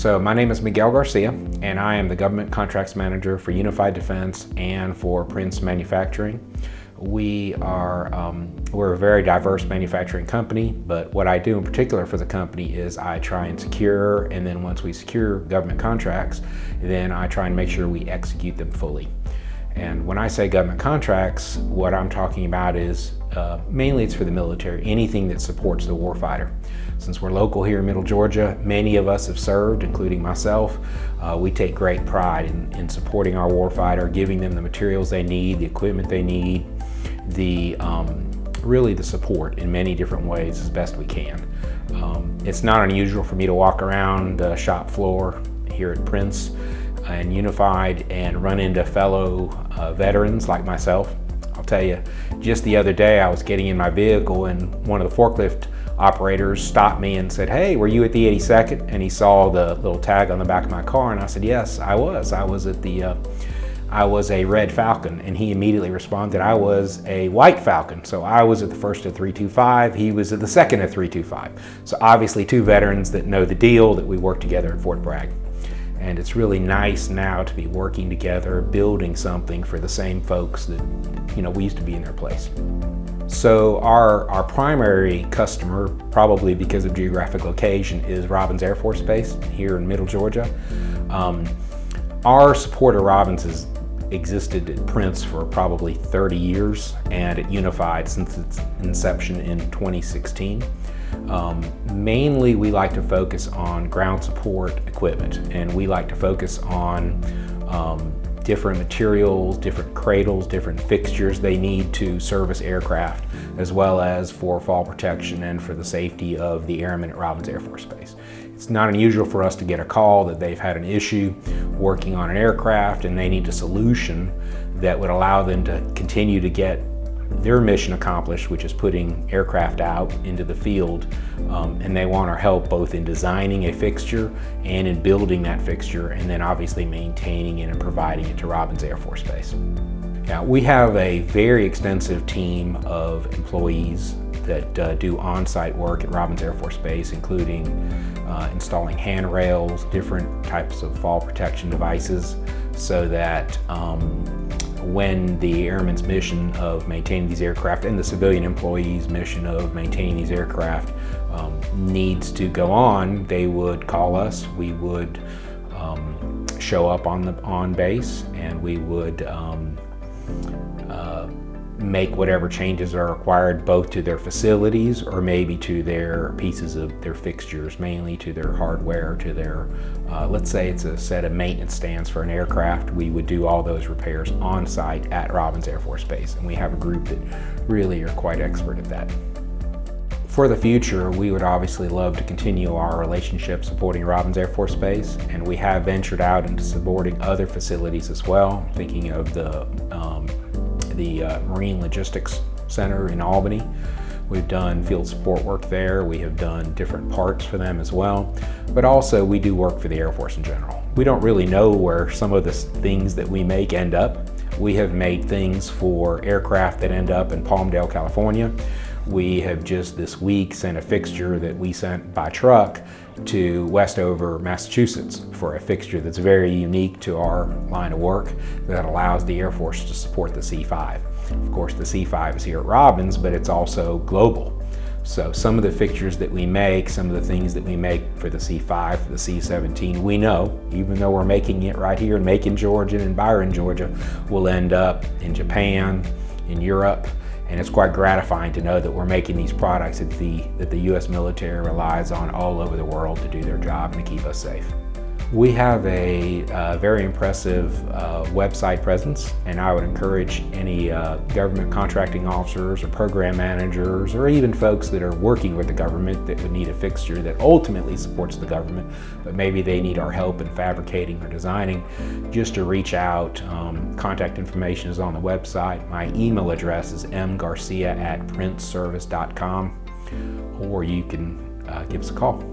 So my name is Miguel Garcia, and I am the Government Contracts Manager for Unified Defense and for Prince Manufacturing. We're a very diverse manufacturing company, but what I do in particular for the company is I try and secure, and then once we secure government contracts, then I try and make sure we execute them fully. And when I say government contracts, what I'm talking about is mainly it's for the military, anything that supports the warfighter. Since we're local here in Middle Georgia, many of us have served, including myself. We take great pride in supporting our warfighter, giving them the materials they need, the equipment they need, really the support in many different ways as best we can. It's not unusual for me to walk around the shop floor here at Prince and Unified and run into fellow veterans like myself. I'll tell you, just the other day I was getting in my vehicle and one of the forklift operators stopped me and said, "Hey, were you at the 82nd?" And he saw the little tag on the back of my car, and I said, "Yes, I was. I was a Red Falcon." And he immediately responded, "I was a White Falcon." So I was at the first of 325, he was at the second of 325. So obviously two veterans that know the deal, that we work together at Fort Bragg. And it's really nice now to be working together, building something for the same folks that, we used to be in their place. So our primary customer, probably because of geographic location, is Robins Air Force Base here in Middle Georgia. Our support of Robins has existed at Prince for probably 30 years and at Unified since its inception in 2016. Mainly we like to focus on ground support equipment, and we like to focus on different materials, different cradles, different fixtures they need to service aircraft, as well as for fall protection and for the safety of the airmen at Robins Air Force Base. It's not unusual for us to get a call that they've had an issue working on an aircraft and they need a solution that would allow them to continue to get their mission accomplished, which is putting aircraft out into the field, and they want our help both in designing a fixture and in building that fixture, and then obviously maintaining it and providing it to Robins Air Force Base. Now, we have a very extensive team of employees that do on-site work at Robins Air Force Base, including installing handrails, different types of fall protection devices, so that when the airmen's mission of maintaining these aircraft and the civilian employees' mission of maintaining these aircraft needs to go on, they would call us. We would show up on base, and we would make whatever changes are required, both to their facilities or maybe to their pieces of their fixtures, mainly to their hardware, to their, let's say it's a set of maintenance stands for an aircraft. We would do all those repairs on site at Robins Air Force Base, and we have a group that really are quite expert at that. For the future, we would obviously love to continue our relationship supporting Robins Air Force Base, and we have ventured out into supporting other facilities as well, thinking of the Marine Logistics Center in Albany. We've done field support work there. We have done different parts for them as well, but also we do work for the Air Force in general. We don't really know where some of the things that we make end up. We have made things for aircraft that end up in Palmdale, California. We have just this week sent a fixture that we sent by truck to Westover, Massachusetts, for a fixture that's very unique to our line of work that allows the Air Force to support the C-5. Of course, the C-5 is here at Robins, but it's also global. So some of the fixtures that we make, some of the things that we make for the C-5, for the C-17, we know, even though we're making it right here in Macon, Georgia, and Byron, Georgia, will end up in Japan, in Europe. And it's quite gratifying to know that we're making these products that the U.S. military relies on all over the world to do their job and to keep us safe. We have a very impressive website presence, and I would encourage any government contracting officers or program managers or even folks that are working with the government that would need a fixture that ultimately supports the government, but maybe they need our help in fabricating or designing, just to reach out. Contact information is on the website. My email address is mgarcia@princeservice.com, or you can give us a call.